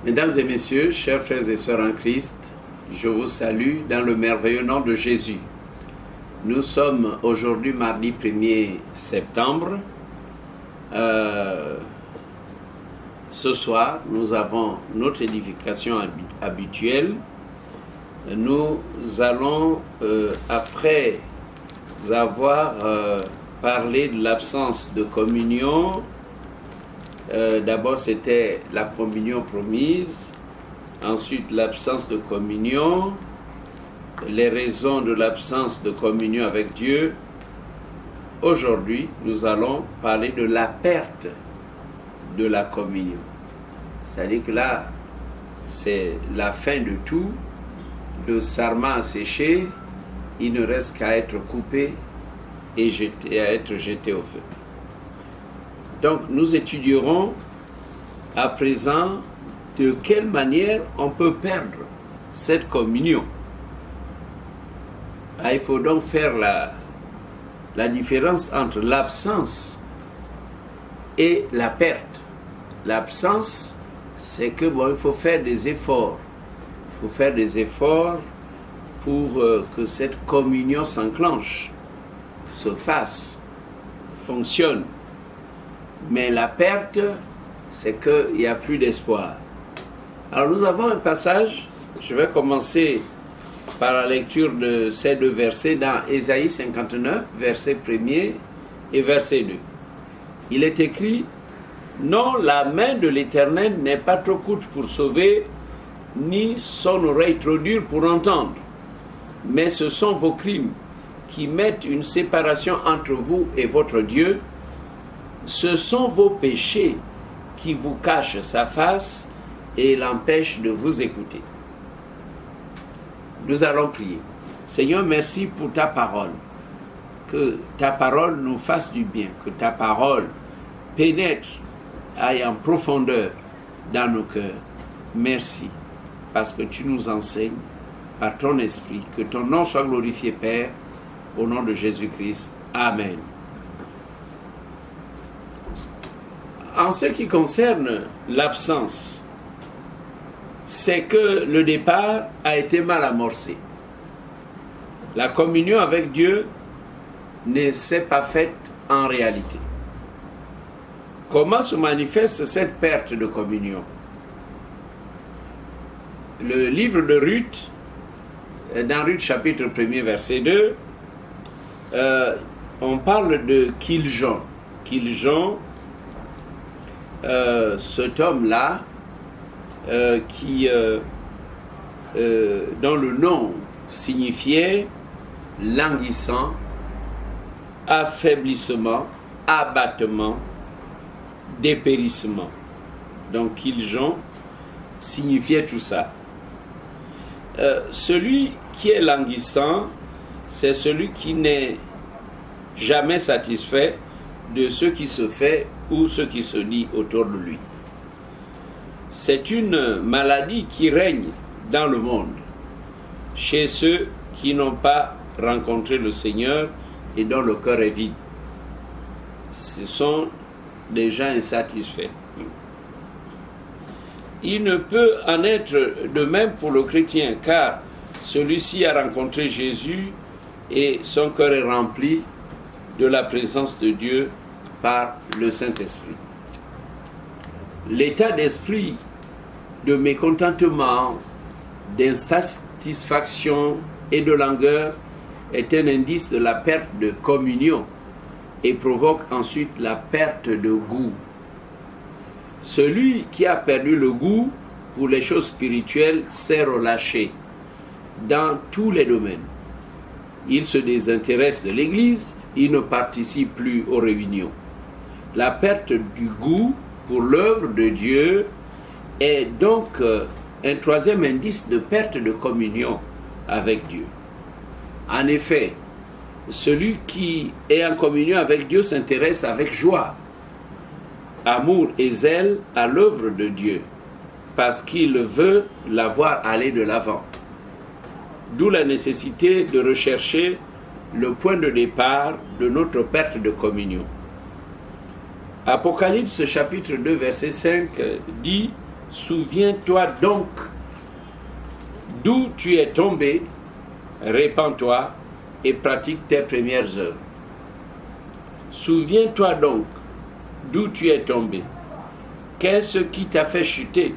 Mesdames et messieurs, chers frères et sœurs en Christ, je vous salue dans le merveilleux nom de Jésus. Nous sommes aujourd'hui mardi 1er septembre. Ce soir, nous avons notre édification habituelle. Nous allons, après avoir parlé de l'absence de communion, d'abord c'était la communion promise, ensuite l'absence de communion, les raisons de l'absence de communion avec Dieu. Aujourd'hui, nous allons parler de la perte de la communion. C'est-à-dire que là, c'est la fin de tout, le sarment a séché, il ne reste qu'à être coupé et à être jeté au feu. Donc, nous étudierons à présent de quelle manière on peut perdre cette communion. Il faut donc faire la différence entre l'absence et la perte. L'absence, c'est que il faut faire des efforts. Il faut faire des efforts pour que cette communion s'enclenche, se fasse, fonctionne. Mais la perte, c'est qu'il n'y a plus d'espoir. Alors nous avons un passage Je vais commencer par la lecture de ces deux versets dans Ésaïe 59, verset 1er et verset 2. Il est écrit: non, la main de l'Éternel n'est pas trop courte pour sauver, ni son oreille trop dure pour entendre. Mais ce sont vos crimes qui mettent une séparation entre vous et votre Dieu. Ce sont vos péchés qui vous cachent sa face et l'empêchent de vous écouter. Nous allons prier. Seigneur, merci pour ta parole. Que ta parole nous fasse du bien, que ta parole pénètre, aille en profondeur dans nos cœurs. Merci, parce que tu nous enseignes par ton esprit. Que ton nom soit glorifié, Père, au nom de Jésus-Christ. Amen. En ce qui concerne l'absence, c'est que le départ a été mal amorcé. La communion avec Dieu ne s'est pas faite en réalité. Comment se manifeste cette perte de communion? Le livre de Ruth, dans Ruth chapitre 1er verset 2, on parle de Kiljon. Kiljon, cet homme-là, dont le nom signifiait languissant, affaiblissement, abattement, dépérissement. Donc Kiljon signifiait tout ça. Celui qui est languissant, c'est celui qui n'est jamais satisfait de ce qui se fait ou ce qui se dit autour de lui. C'est une maladie qui règne dans le monde, chez ceux qui n'ont pas rencontré le Seigneur et dont le cœur est vide. Ce sont des gens insatisfaits. Il ne peut en être de même pour le chrétien, car celui-ci a rencontré Jésus et son cœur est rempli de la présence de Dieu par le Saint-Esprit. L'état d'esprit de mécontentement, d'insatisfaction et de langueur est un indice de la perte de communion et provoque ensuite la perte de goût. Celui qui a perdu le goût pour les choses spirituelles s'est relâché dans tous les domaines. Il se désintéresse de l'Église, il ne participe plus aux réunions. La perte du goût pour l'œuvre de Dieu est donc un troisième indice de perte de communion avec Dieu. En effet, celui qui est en communion avec Dieu s'intéresse avec joie, amour et zèle à l'œuvre de Dieu, parce qu'il veut la voir aller de l'avant. D'où la nécessité de rechercher le point de départ de notre perte de communion. Apocalypse chapitre 2 verset 5 dit: « Souviens-toi donc d'où tu es tombé, répands-toi et pratique tes premières œuvres. » Souviens-toi donc d'où tu es tombé. Qu'est-ce qui t'a fait chuter?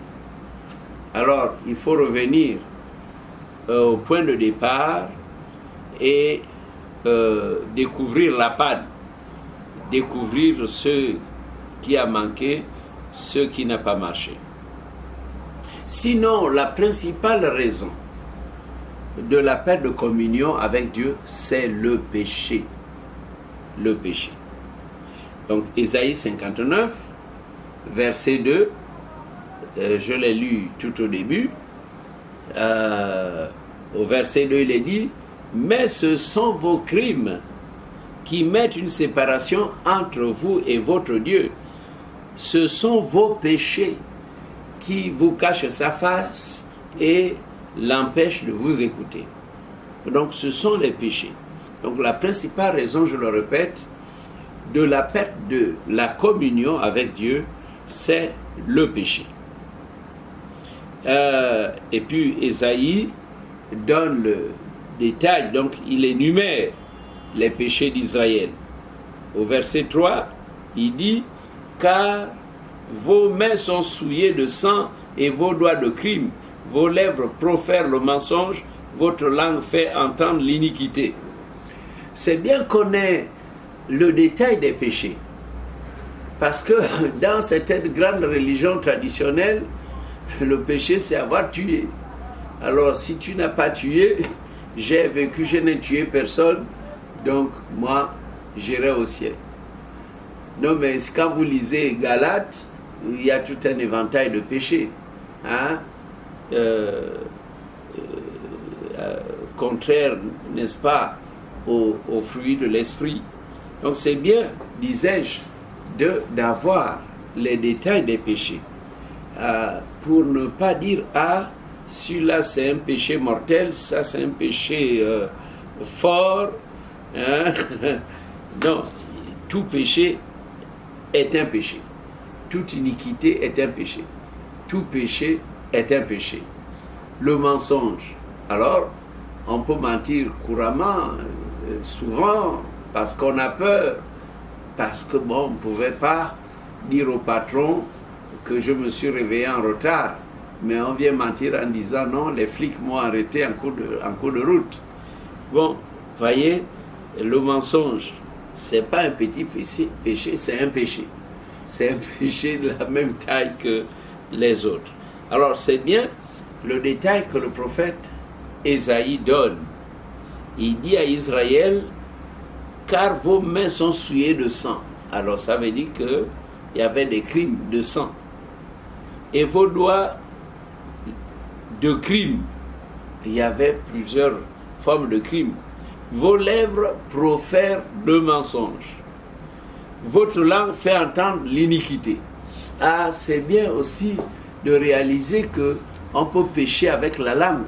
Alors, il faut revenir au point de départ et découvrir la panne, découvrir ce qui a manqué, ce qui n'a pas marché. Sinon, la principale raison de la perte de communion avec Dieu, c'est le péché. Le péché. Donc, Ésaïe 59, verset 2, je l'ai lu tout au début. Au verset 2, il est dit: « Mais ce sont vos crimes qui mettent une séparation entre vous et votre Dieu. Ce sont vos péchés qui vous cachent sa face et l'empêchent de vous écouter. » Donc, ce sont les péchés. Donc, la principale raison, je le répète, de la perte de la communion avec Dieu, c'est le péché. Et puis, Ésaïe donne le détail, donc il énumère les péchés d'Israël. Au verset 3, il dit: « Car vos mains sont souillées de sang et vos doigts de crime. vos lèvres profèrent le mensonge, votre langue fait entendre l'iniquité. C'est bien qu'on ait le détail des péchés. Parce que dans certaines grandes religions traditionnelles, le péché, c'est avoir tué. Alors, si tu n'as pas tué, j'ai vécu, je n'ai tué personne, donc moi, j'irai au ciel. Non, mais quand vous lisez Galates, il y a tout un éventail de péchés. Hein? Contraire, n'est-ce pas, aux fruits de l'esprit. Donc c'est bien, disais-je, d'avoir les détails des péchés. Pour ne pas dire, ah, celui-là c'est un péché mortel, ça c'est un péché fort. Hein? Non, tout péché est un péché. Toute iniquité est un péché. Tout péché est un péché. Le mensonge. Alors, on peut mentir couramment, souvent, parce qu'on a peur, parce que bon, on ne pouvait pas dire au patron que je me suis réveillé en retard, mais on vient mentir en disant non, les flics m'ont arrêté en cours de route. Bon, voyez, le mensonge, c'est pas un petit péché, c'est un péché. C'est un péché de la même taille que les autres. Alors c'est bien le détail que le prophète Ésaïe donne. Il dit à Israël, car vos mains sont souillées de sang. Alors ça veut dire qu'il y avait des crimes de sang. Et vos doigts de crimes. Il y avait plusieurs formes de crimes. Vos lèvres profèrent le mensonge. Votre langue fait entendre l'iniquité. Ah, c'est bien aussi de réaliser qu'on peut pécher avec la langue.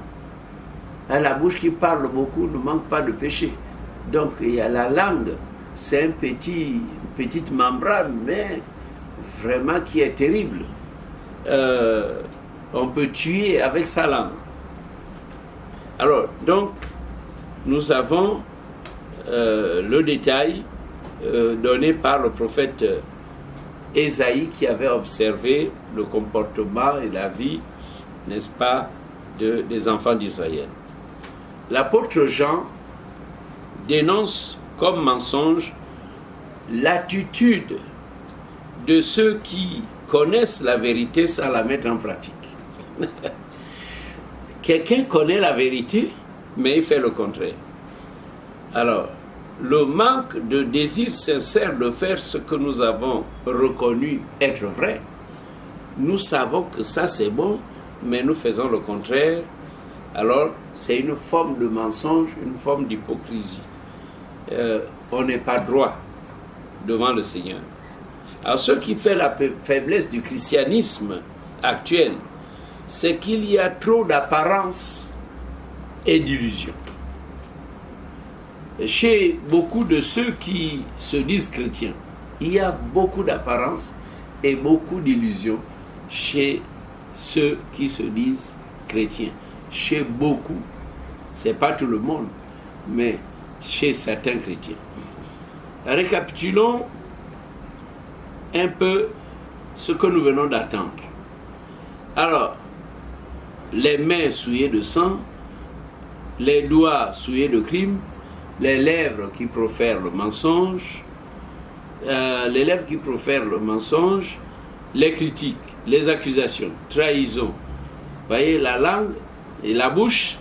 La bouche qui parle beaucoup ne manque pas de péché. Donc il y a la langue, c'est une petite membrane, mais vraiment qui est terrible. On peut tuer avec sa langue. Alors, donc, nous avons le détail donné par le prophète Ésaïe qui avait observé le comportement et la vie, n'est-ce pas, des enfants d'Israël. L'apôtre Jean dénonce comme mensonge l'attitude de ceux qui connaissent la vérité sans la mettre en pratique. Quelqu'un connaît la vérité, mais il fait le contraire. Alors, le manque de désir sincère de faire ce que nous avons reconnu être vrai, nous savons que ça c'est bon, mais nous faisons le contraire. Alors, c'est une forme de mensonge, une forme d'hypocrisie. On n'est pas droit devant le Seigneur. Alors, ce qui fait la faiblesse du christianisme actuel, c'est qu'il y a trop d'apparence et d'illusion. Chez beaucoup de ceux qui se disent chrétiens, il y a beaucoup d'apparence et beaucoup d'illusion chez ceux qui se disent chrétiens. Chez beaucoup, ce n'est pas tout le monde, mais chez certains chrétiens. Récapitulons un peu ce que nous venons d'attendre. Alors, les mains souillées de sang, les doigts souillés de crime, les lèvres qui profèrent le mensonge, les critiques, les accusations, trahison. Voyez, la langue et la bouche,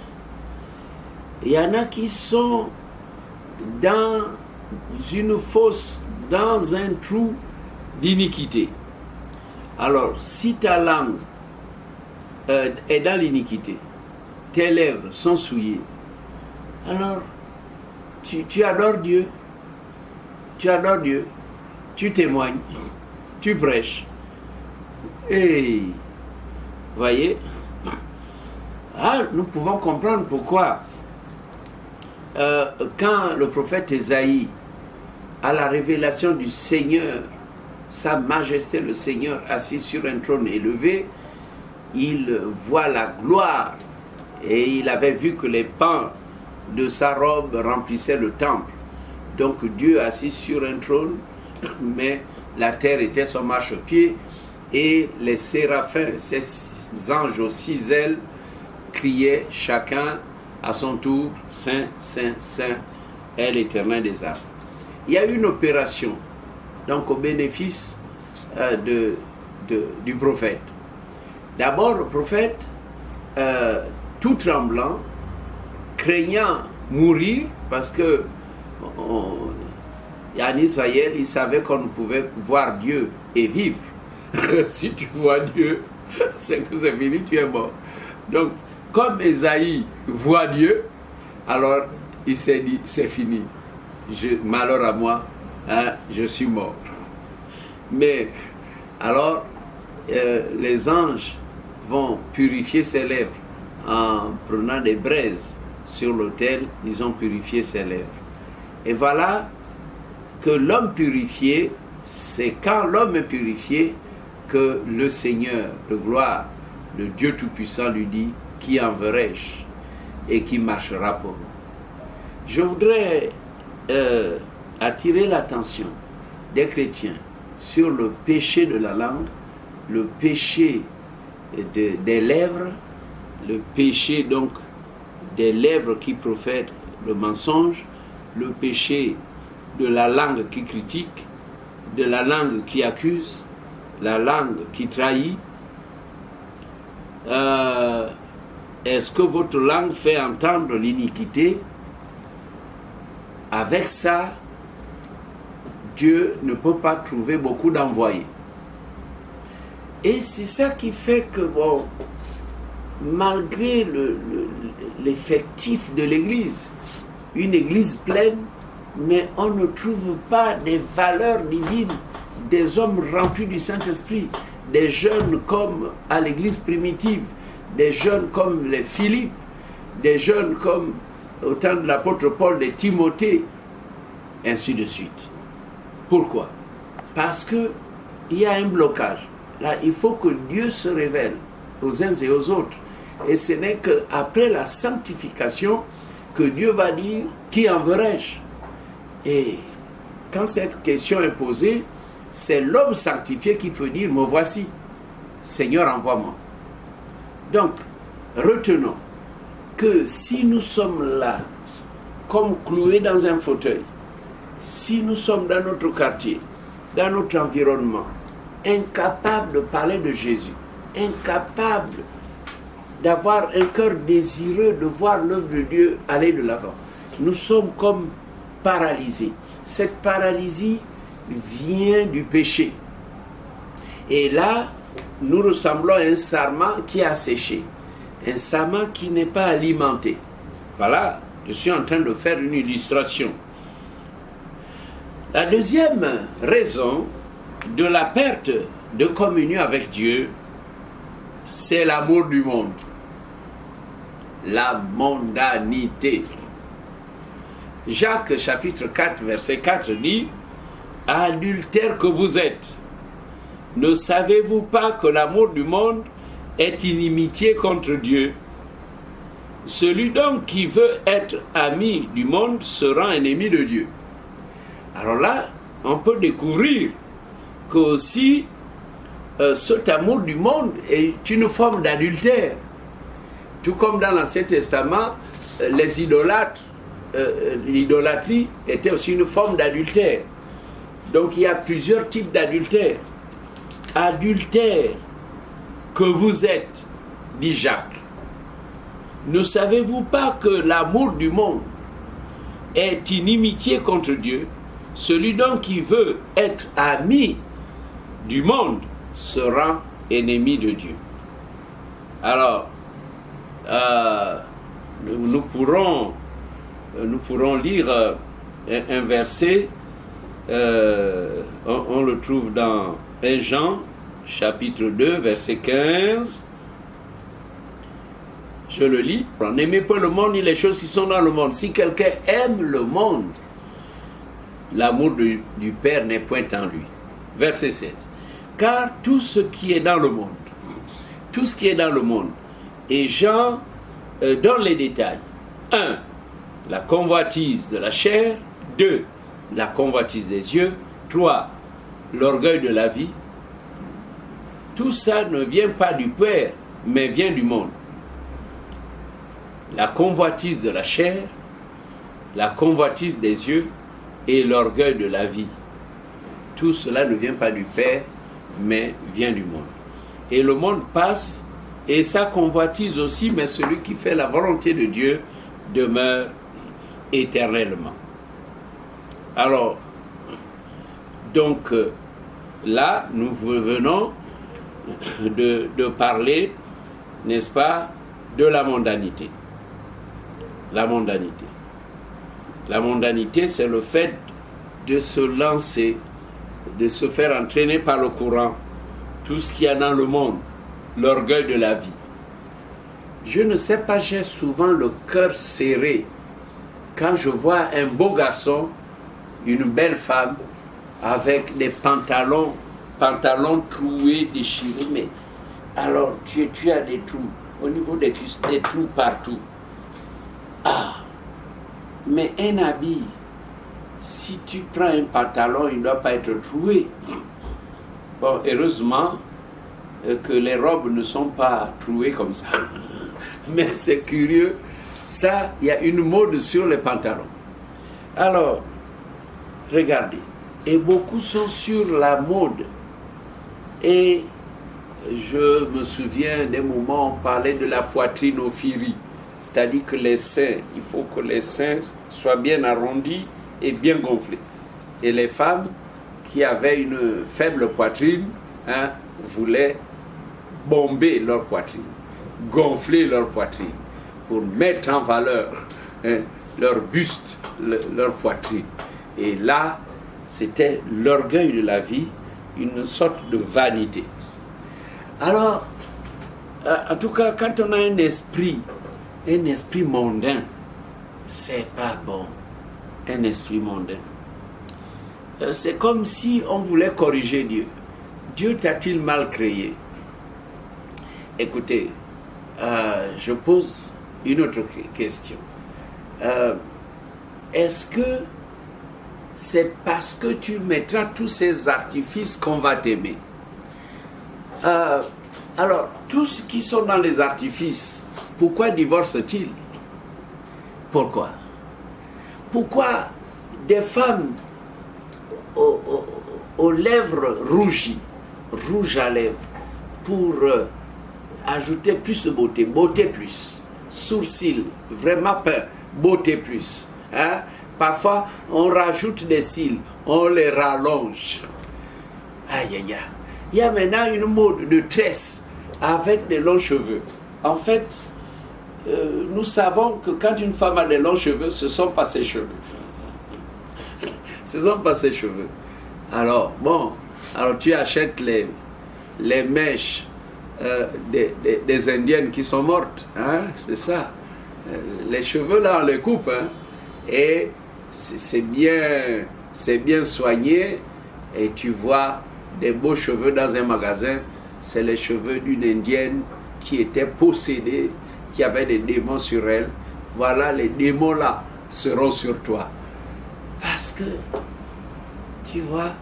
il y en a qui sont dans une fosse, dans un trou d'iniquité. Alors, si ta langue est dans l'iniquité, tes lèvres sont souillées, alors tu adores Dieu, tu témoignes, tu prêches. Et voyez, nous pouvons comprendre pourquoi quand le prophète Ésaïe a la révélation du Seigneur, Sa Majesté le Seigneur assis sur un trône élevé, il voit la gloire et il avait vu que les pans de sa robe remplissaient le temple. Donc Dieu assis sur un trône, mais la terre était son marchepied et les séraphins, ces anges aux 6 ailes, criaient chacun à son tour, Saint, Saint, Saint est l'Éternel des armées. Il y a eu une opération, donc au bénéfice du prophète. D'abord, le prophète, tout tremblant, craignant mourir, parce que en Israël, il savait qu'on ne pouvait voir Dieu et vivre. Si tu vois Dieu, c'est que c'est fini, tu es mort. Donc, comme Esaïe voit Dieu, alors il s'est dit, c'est fini. Malheur à moi, hein, je suis mort. Mais, alors, les anges vont purifier ses lèvres en prenant des braises sur l'autel, ils ont purifié ses lèvres. Et voilà que l'homme purifié, c'est quand l'homme est purifié que le Seigneur de gloire, le Dieu Tout-Puissant lui dit, qui enverrai-je et qui marchera pour moi. Je voudrais attirer l'attention des chrétiens sur le péché de la langue, le péché des lèvres, le péché donc des lèvres qui profèrent le mensonge, le péché de la langue qui critique, de la langue qui accuse, la langue qui trahit. Est-ce que votre langue fait entendre l'iniquité? Avec ça, Dieu ne peut pas trouver beaucoup d'envoyés. Et c'est ça qui fait que, bon, malgré l'effectif de l'Église, une Église pleine, mais on ne trouve pas des valeurs divines, des hommes remplis du Saint-Esprit, des jeunes comme à l'Église primitive, des jeunes comme les Philippe, des jeunes comme au temps de l'apôtre Paul, des Timothée, ainsi de suite. Pourquoi? Parce qu'il y a un blocage. Là, il faut que Dieu se révèle aux uns et aux autres. Et ce n'est qu'après la sanctification que Dieu va dire, qui enverrai-je? Et quand cette question est posée, c'est l'homme sanctifié qui peut dire, me voici, Seigneur, envoie-moi. Donc, retenons que si nous sommes là, comme cloués dans un fauteuil, si nous sommes dans notre quartier, dans notre environnement, incapables de parler de Jésus, incapables d'avoir un cœur désireux de voir l'œuvre de Dieu aller de l'avant, nous sommes comme paralysés. Cette paralysie vient du péché. Et là, nous ressemblons à un sarment qui a séché, un sarment qui n'est pas alimenté. Voilà, je suis en train de faire une illustration. La deuxième raison de la perte de communion avec Dieu, c'est l'amour du monde. La mondanité. Jacques chapitre 4 verset 4 dit, « Adultères que vous êtes, ne savez-vous pas que l'amour du monde est inimitié contre Dieu? Celui donc qui veut être ami du monde sera ennemi de Dieu. » Alors là, on peut découvrir que aussi cet amour du monde est une forme d'adultère. Tout comme dans l'Ancien Testament, les idolâtres, l'idolâtrie était aussi une forme d'adultère. Donc il y a plusieurs types d'adultère. Adultère que vous êtes, dit Jacques, ne savez-vous pas que l'amour du monde est inimitié contre Dieu? Celui donc qui veut être ami du monde sera ennemi de Dieu. Alors, nous pourrons lire un verset, on le trouve dans 1 Jean, chapitre 2, verset 15. Je le lis. « N'aimez pas le monde ni les choses qui sont dans le monde. Si quelqu'un aime le monde, l'amour du Père n'est point en lui. » Verset 16. « Car tout ce qui est dans le monde, tout ce qui est dans le monde, et Jean donne les détails. 1. La convoitise de la chair. 2. La convoitise des yeux. 3. L'orgueil de la vie. Tout ça ne vient pas du Père, mais vient du monde. la convoitise de la chair, la convoitise des yeux et l'orgueil de la vie. Tout cela ne vient pas du Père, mais vient du monde. Et le monde passe, et sa convoitise aussi, mais celui qui fait la volonté de Dieu demeure éternellement. Alors, donc, là, nous venons de parler, n'est-ce pas, de la mondanité. La mondanité. La mondanité, c'est le fait de se lancer, de se faire entraîner par le courant, tout ce qu'il y a dans le monde, l'orgueil de la vie. Je ne sais pas, j'ai souvent le cœur serré quand je vois un beau garçon, une belle femme, avec des pantalons troués, déchirés, mais alors tu as des trous, au niveau des cuisses, des trous partout. Ah, mais un habit, si tu prends un pantalon, il ne doit pas être troué. Bon, heureusement que les robes ne sont pas trouées comme ça. Mais c'est curieux, ça, il y a une mode sur les pantalons. Alors, regardez, et beaucoup sont sur la mode. Et je me souviens des moments où on parlait de la poitrine au firi, c'est-à-dire que les seins, il faut que les seins soient bien arrondis et bien gonflés. Et les femmes qui avaient une faible poitrine voulaient bomber leur poitrine, gonfler leur poitrine, pour mettre en valeur leur buste, leur poitrine. Et là, c'était l'orgueil de la vie, une sorte de vanité. Alors, en tout cas, quand on a un esprit mondain, c'est pas bon. Un esprit mondain. C'est comme si on voulait corriger Dieu. Dieu t'a-t-il mal créé? Écoutez, je pose une autre question. Est-ce que c'est parce que tu mettras tous ces artifices qu'on va t'aimer? Alors, tous ceux qui sont dans les artifices, pourquoi divorcent-ils? Pourquoi? Pourquoi des femmes aux lèvres rougies, rouges à lèvres, pour ajouter plus de beauté, beauté plus, sourcils, vraiment peint, beauté plus. Parfois, on rajoute des cils, on les rallonge. Aïe, aïe, aïe. Il y a maintenant une mode de tresse avec des longs cheveux. En fait, nous savons que quand une femme a des longs cheveux, ce ne sont pas ses cheveux. Ce ne sont pas ses cheveux. Alors, bon, alors tu achètes les mèches des Indiennes qui sont mortes. C'est ça. Les cheveux, là, on les coupe. Et c'est bien soigné. Et tu vois des beaux cheveux dans un magasin. C'est les cheveux d'une Indienne qui était possédée, qui avait des démons sur elle. Voilà, les démons là seront sur toi. Parce que, tu vois,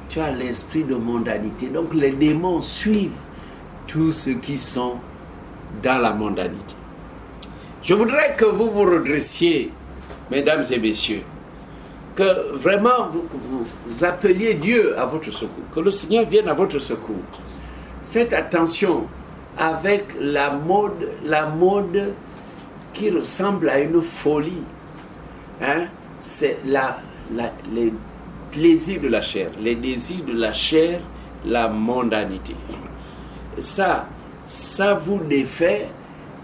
tu as l'esprit de mondanité. Donc les démons suivent tous ceux qui sont dans la mondanité. Je voudrais que vous vous redressiez, mesdames et messieurs, que vraiment vous appeliez Dieu à votre secours, que le Seigneur vienne à votre secours. Faites attention avec la mode qui ressemble à une folie. C'est les plaisirs de la chair, les désirs de la chair, la mondanité. Ça vous défait,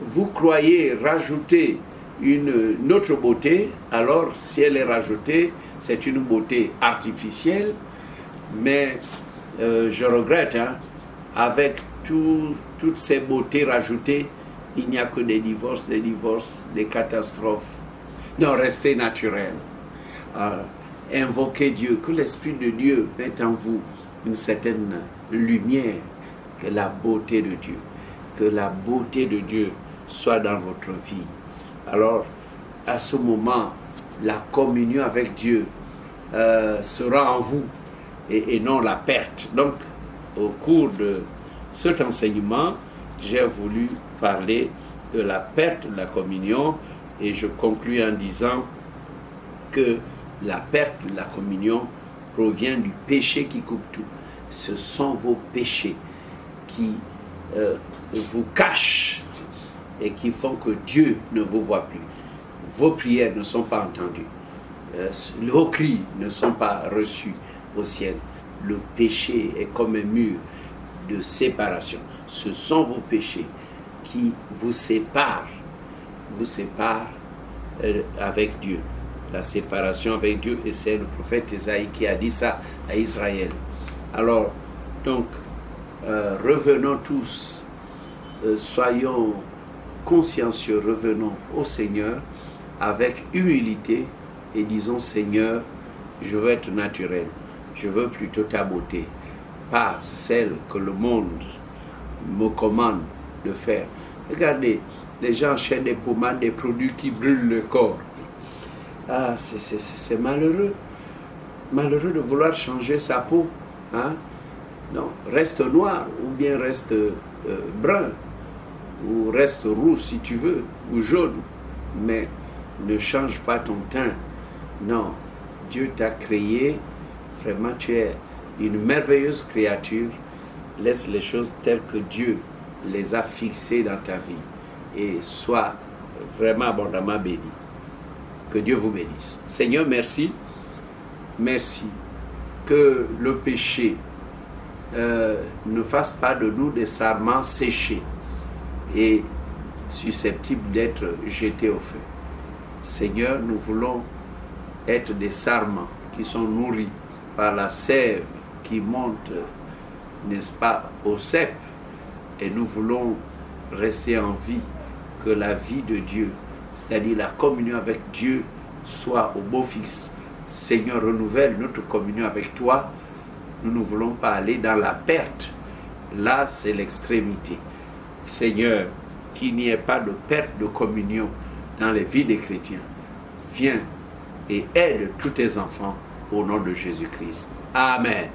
vous croyez rajouter une autre beauté, alors si elle est rajoutée, c'est une beauté artificielle, mais je regrette, avec toutes ces beautés rajoutées, il n'y a que des divorces, des catastrophes. Non, restez naturel. Invoquez Dieu, que l'Esprit de Dieu mette en vous une certaine lumière, que la beauté de Dieu, que la beauté de Dieu soit dans votre vie. Alors, à ce moment, la communion avec Dieu sera en vous et non la perte. Donc, au cours de cet enseignement, j'ai voulu parler de la perte de la communion, et je conclus en disant que la perte de la communion provient du péché qui coupe tout. Ce sont vos péchés qui vous cachent et qui font que Dieu ne vous voit plus. Vos prières ne sont pas entendues. Vos cris ne sont pas reçus au ciel. Le péché est comme un mur de séparation. Ce sont vos péchés qui vous séparent avec Dieu. La séparation avec Dieu, et c'est le prophète Isaïe qui a dit ça à Israël. Alors, donc, revenons tous, soyons consciencieux, revenons au Seigneur avec humilité et disons: Seigneur, je veux être naturel, je veux plutôt ta beauté, pas celle que le monde me commande de faire. Regardez, les gens achètent des pommades, des produits qui brûlent le corps. Ah, c'est malheureux. Malheureux de vouloir changer sa peau. Hein? Non, reste noir ou bien reste brun ou reste roux si tu veux, ou jaune, mais ne change pas ton teint. Non, Dieu t'a créé, vraiment tu es une merveilleuse créature. Laisse les choses telles que Dieu les a fixées dans ta vie et sois vraiment abondamment béni. Que Dieu vous bénisse. Seigneur, merci. Merci. Que le péché ne fasse pas de nous des sarments séchés et susceptibles d'être jetés au feu. Seigneur, nous voulons être des sarments qui sont nourris par la sève qui monte, n'est-ce pas, au cep, et nous voulons rester en vie, que la vie de Dieu, c'est-à-dire la communion avec Dieu, soit au beau fixe. Seigneur, renouvelle notre communion avec toi. Nous ne voulons pas aller dans la perte. Là, c'est l'extrémité. Seigneur, qu'il n'y ait pas de perte de communion dans les vies des chrétiens. Viens et aide tous tes enfants au nom de Jésus-Christ. Amen.